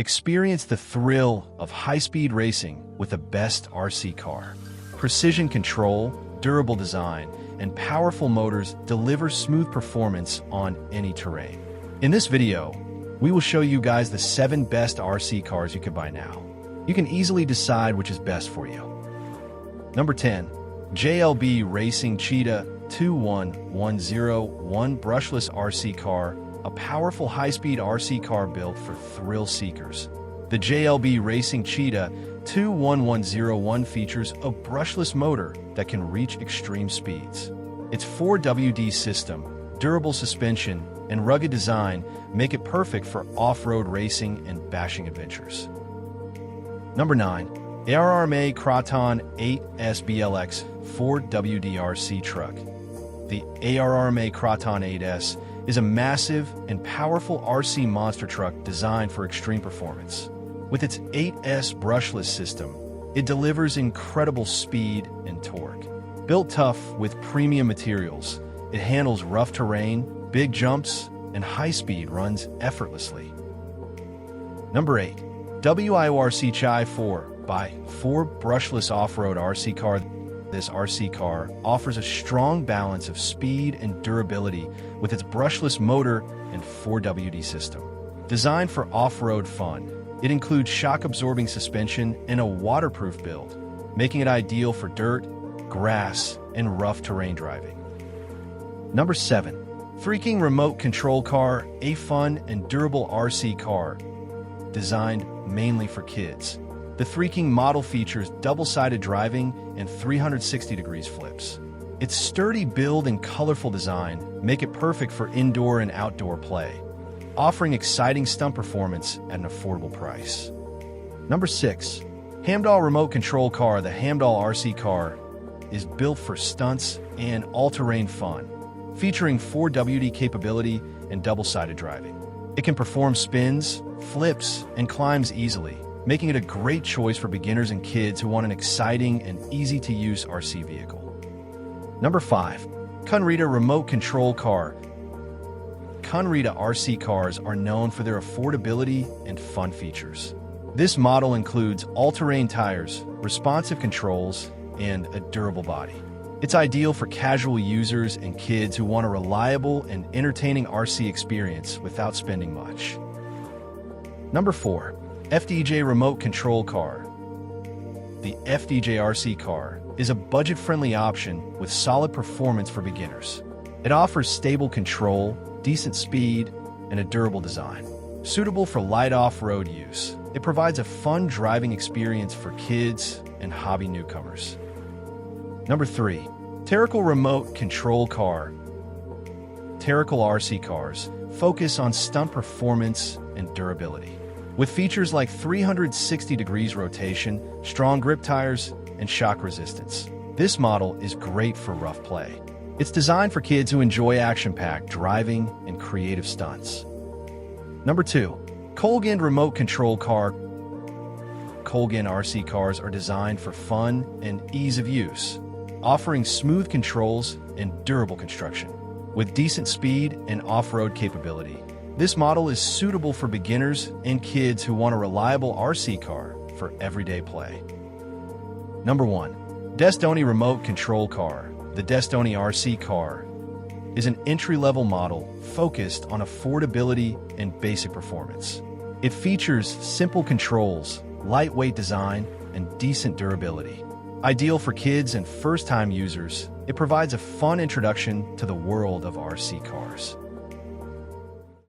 Experience the thrill of high-speed racing with the best RC car. Precision control, durable design, and powerful motors deliver smooth performance on any terrain. In this video, we will show you guys the 7 best RC cars you can buy now. You can easily decide which is best for you. Number 10. JLB Racing Cheetah 21101 Brushless RC Car, a powerful high-speed RC car built for thrill seekers. The JLB Racing Cheetah 21101 features a brushless motor that can reach extreme speeds. Its 4WD system, durable suspension, and rugged design make it perfect for off-road racing and bashing adventures. Number 9. ARRMA Kraton 8S BLX 4WD RC Truck. The ARRMA Kraton 8S is a massive and powerful RC monster truck designed for extreme performance. With its 8S brushless system, it delivers incredible speed and torque. Built tough with premium materials, it handles rough terrain, big jumps, and high-speed runs effortlessly. Number 8. WIAORCHI 4x4 Brushless Off-Road RC Car. This RC car offers a strong balance of speed and durability with its brushless motor and 4WD system. Designed for off-road fun, it includes shock-absorbing suspension and a waterproof build, making it ideal for dirt, grass, and rough terrain driving. Number 7. Threeking Remote Control Car, a fun and durable RC car designed mainly for kids. The Threeking model features double-sided driving and 360 degrees flips. Its sturdy build and colorful design make it perfect for indoor and outdoor play, offering exciting stunt performance at an affordable price. Number 6. Hamdol Remote Control Car. The Hamdol RC car is built for stunts and all-terrain fun, featuring 4WD capability and double-sided driving. It can perform spins, flips, and climbs easily, making it a great choice for beginners and kids who want an exciting and easy-to-use RC vehicle. Number 5. QUNREDA Remote Control Car. QUNREDA RC cars are known for their affordability and fun features. This model includes all-terrain tires, responsive controls, and a durable body. It's ideal for casual users and kids who want a reliable and entertaining RC experience without spending much. Number 4. FDJ Remote Control Car. The FDJ RC car is a budget-friendly option with solid performance for beginners. It offers stable control, decent speed, and a durable design. Suitable for light off-road use, it provides a fun driving experience for kids and hobby newcomers. Number 3. Terucle Remote Control Car. Terucle RC cars focus on stunt performance and durability. With features like 360 degrees rotation, strong grip tires, and shock resistance, this model is great for rough play. It's designed for kids who enjoy action-packed driving and creative stunts. Number 2. Kolegend Remote Control Car. Kolegend RC cars are designed for fun and ease of use, offering smooth controls and durable construction. With decent speed and off-road capability, this model is suitable for beginners and kids who want a reliable RC car for everyday play. Number 1. Desdoni Remote Control Car. The Desdoni RC car is an entry-level model focused on affordability and basic performance. It features simple controls, lightweight design, and decent durability. Ideal for kids and first-time users, it provides a fun introduction to the world of RC cars.